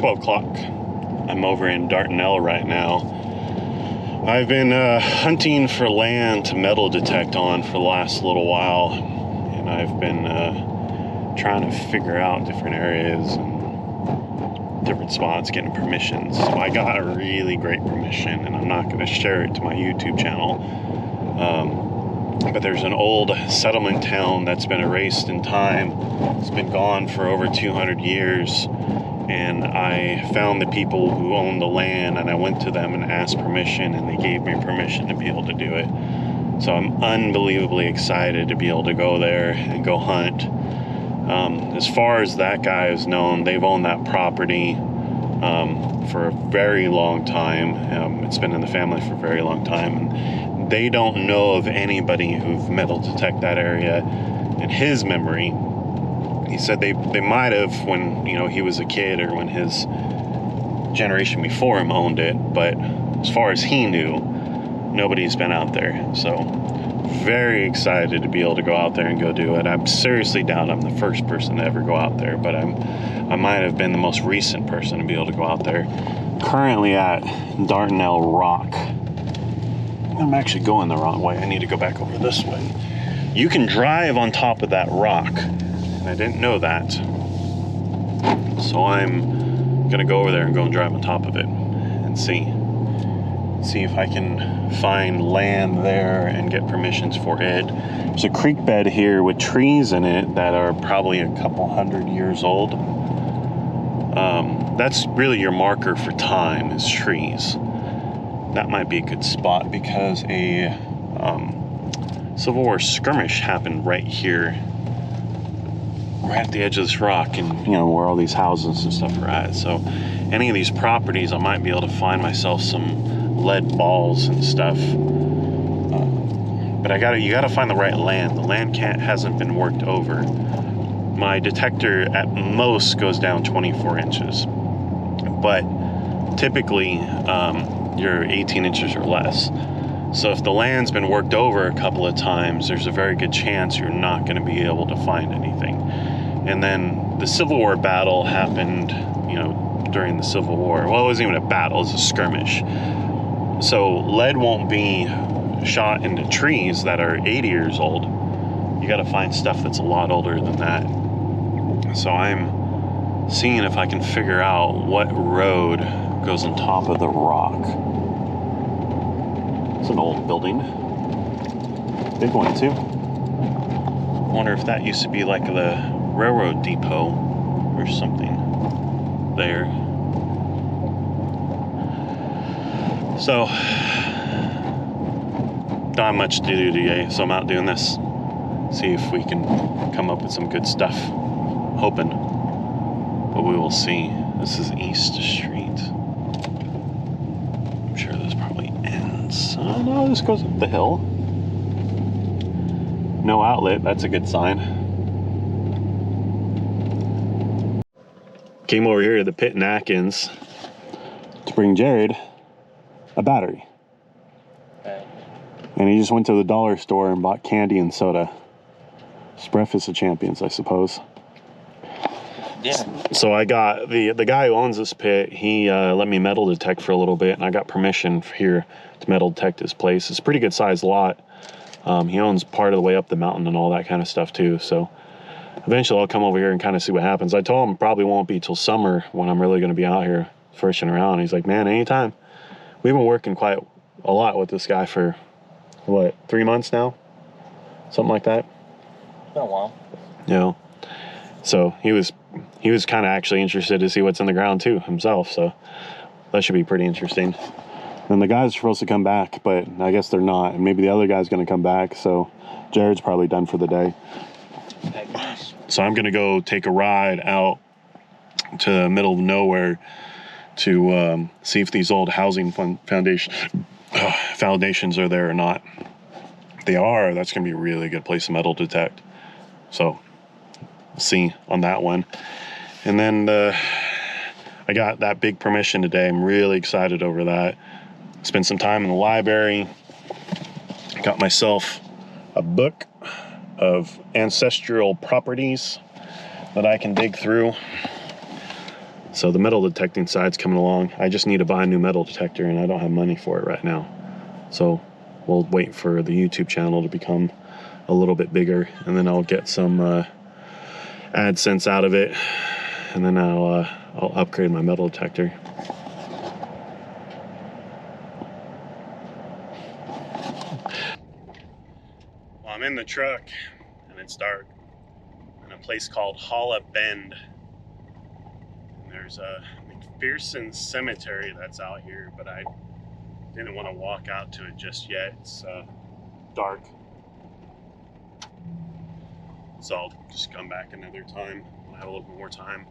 12 o'clock. I'm over in Dardanelle right now. I've been hunting for land to metal detect on for the last little while, and I've been trying to figure out different areas and different spots, getting permissions. So I got a really great permission, and I'm not going to share it to my YouTube channel. But there's an old settlement town that's been erased in time. It's been gone for over 200 years. And I found the people who own the land, and I went to them and asked permission, and they gave me permission to be able to do it. So I'm unbelievably excited to be able to go there and go hunt. As far as that guy is known, they've owned that property for a very long time. It's been in the family for a very long time. And they don't know of anybody who've metal detect that area in his memory. He said they might have when, he was a kid or when his generation before him owned it, but as far as he knew, nobody's been out there. So very excited to be able to go out there and go do it. I'm seriously doubt I'm the first person to ever go out there, but I might have been the most recent person to be able to go out there. Currently at Dardanelle Rock. I'm actually going the wrong way. I need to go back over this way. You can drive on top of that rock. I didn't know that, so I'm gonna go over there and go and drive on top of it and see if I can find land there and get permissions for it. There's a creek bed here with trees in it that are probably a couple hundred years old. That's really your marker for time, is trees. That might be a good spot because a Civil War skirmish happened right here, right at the edge of this rock, and where all these houses and stuff are at. So any of these properties, I might be able to find myself some lead balls and stuff. But you gotta find the right land. The land hasn't been worked over. My detector at most goes down 24 inches, but typically you're 18 inches or less. So if the land's been worked over a couple of times, there's a very good chance you're not going to be able to find anything. And then the Civil War battle happened, during the Civil War. Well, it wasn't even a battle, it was a skirmish. So lead won't be shot into trees that are 80 years old. You got to find stuff that's a lot older than that. So I'm seeing if I can figure out what road goes on top of the rock. It's an old building. Big one too. I wonder if that used to be like the railroad depot or something there. So, don't have much to do today, so I'm out doing this. See if we can come up with some good stuff. Hoping. But we will see. This is East Street. I'm sure this probably ends. Oh no, this goes up the hill. No outlet, that's a good sign. Came over here to the pit in Atkins to bring Jared a battery. Okay. And he just went to the dollar store and bought candy and soda. It's breakfast of champions, I suppose. Yeah. So I got the guy who owns this pit, he let me metal detect for a little bit, and I got permission here to metal detect his place. It's a pretty good sized lot. He owns part of the way up the mountain and all that kind of stuff too. So eventually I'll come over here and kind of see what happens. I told him it probably won't be till summer when I'm really going to be out here fishing around. He's like, man, anytime. We've been working quite a lot with this guy for, 3 months now? Something like that. It's been a while. So he was kind of actually interested to see what's in the ground too himself. So that should be pretty interesting. And the guys are supposed to come back, but I guess they're not. And maybe the other guy's going to come back. So Jared's probably done for the day. So I'm going to go take a ride out to the middle of nowhere to see if these old housing foundations are there or not. If they are, that's going to be a really good place to metal detect. So we'll see on that one. And then I got that big permission today. I'm really excited over that. Spent some time in the library. Got myself a book of ancestral properties that I can dig through. So the metal detecting side's coming along. I just need to buy a new metal detector, and I don't have money for it right now. So we'll wait for the YouTube channel to become a little bit bigger, and then I'll get some AdSense out of it, and then I'll upgrade my metal detector. Well, I'm in the truck, and it's dark, in a place called Holla Bend. And there's a McPherson Cemetery that's out here, but I didn't want to walk out to it just yet. It's dark. So I'll just come back another time when I have a little bit more time.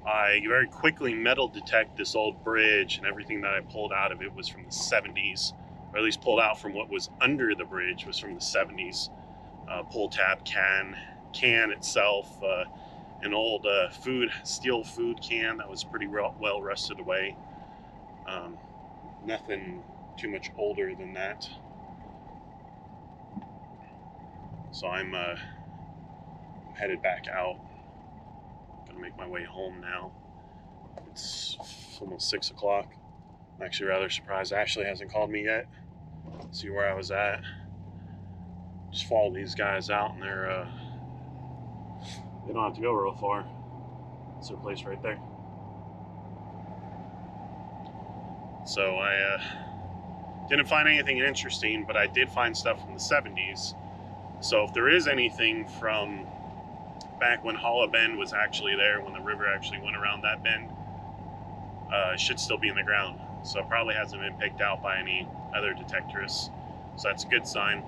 I very quickly metal detect this old bridge, and everything that I pulled out of it was from the 70s, or at least pulled out from what was under the bridge was from the 70s. Pull tab can itself, an old steel food can that was pretty well rusted away. Nothing too much older than that. So I'm headed back out. Gonna make my way home now. It's almost 6 o'clock. I'm actually rather surprised Ashley hasn't called me yet. See where I was at. Just follow these guys out, and they don't have to go real far. It's their place right there. So I didn't find anything interesting, but I did find stuff from the 70s. So if there is anything from back when Holla Bend was actually there, when the river actually went around that bend, it should still be in the ground. So it probably hasn't been picked out by any other detectorists. So that's a good sign.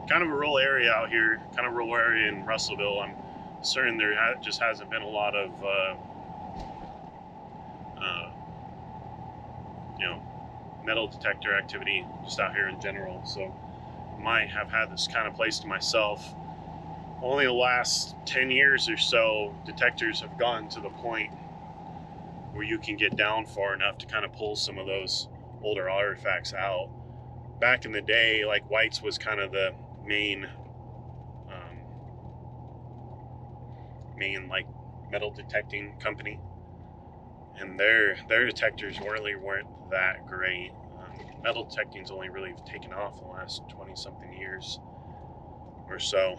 Kind of a rural area out here, kind of rural area in Russellville. I'm certain there just hasn't been a lot of, metal detector activity just out here in general. So might have had this kind of place to myself. Only the last 10 years or so, detectors have gotten to the point where you can get down far enough to kind of pull some of those older artifacts out. Back in the day, like White's was kind of the main like metal detecting company, and their detectors weren't that great. Metal detecting's only really taken off in the last 20 something years or so,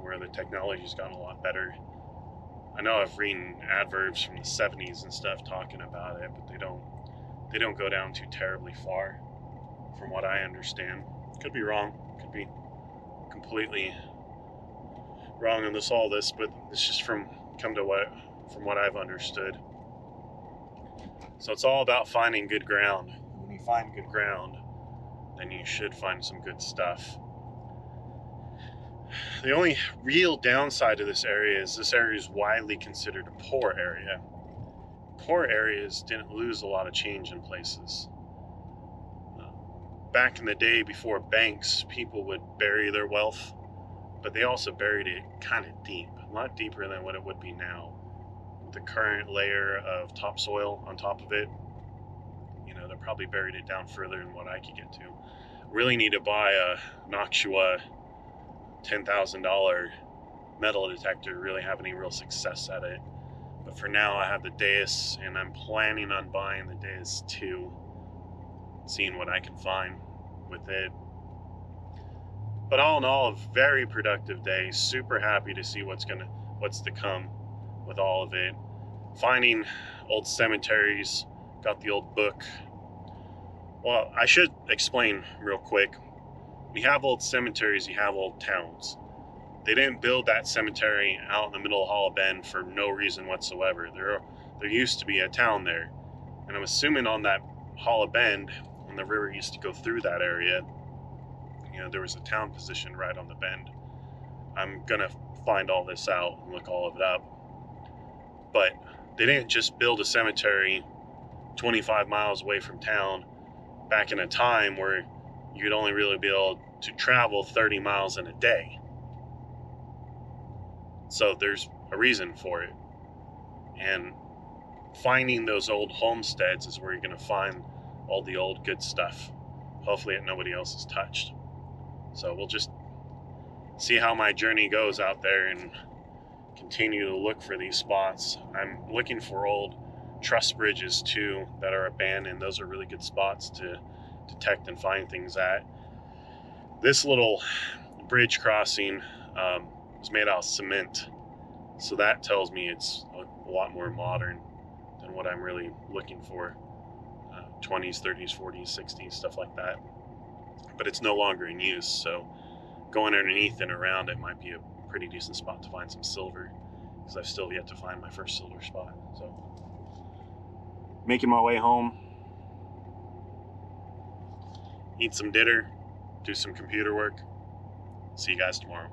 where the technology's gotten a lot better. I know I've read adverbs from the 70s and stuff talking about it, but they don't go down too terribly far, from what I understand. Could be wrong. Could be completely wrong on all this, but it's just from what I've understood. So it's all about finding good ground. When you find good ground, then you should find some good stuff. The only real downside to this area is widely considered a poor area. Poor areas didn't lose a lot of change in places. Back in the day, before banks, people would bury their wealth, but they also buried it kind of deep, a lot deeper than what it would be now. With the current layer of topsoil on top of it, they probably buried it down further than what I could get to. Really need to buy a Noctua $10,000 metal detector to really have any real success at it. But for now, I have the Deus, and I'm planning on buying the Deus 2, seeing what I can find with it. But all in all, a very productive day. Super happy to see what's to come with all of it. Finding old cemeteries, got the old book. Well, I should explain real quick. When you have old cemeteries, you have old towns. They didn't build that cemetery out in the middle of Holla Bend for no reason whatsoever. There used to be a town there. And I'm assuming on that Holla Bend, when the river used to go through that area, there was a town positioned right on the bend. I'm gonna find all this out and look all of it up. But they didn't just build a cemetery 25 miles away from town back in a time where you'd only really be able to travel 30 miles in a day. So there's a reason for it. And finding those old homesteads is where you're going to find all the old good stuff. Hopefully that nobody else has touched. So we'll just see how my journey goes out there and continue to look for these spots. I'm looking for old truss bridges too that are abandoned. Those are really good spots to detect and find things at. This little bridge crossing was made out of cement, so that tells me it's a lot more modern than what I'm really looking for. 20s, 30s, 40s, 60s, stuff like that. But it's no longer in use, so going underneath and around it might be a pretty decent spot to find some silver, because I've still yet to find my first silver spot. So making my way home, eat some dinner, do some computer work. See you guys tomorrow.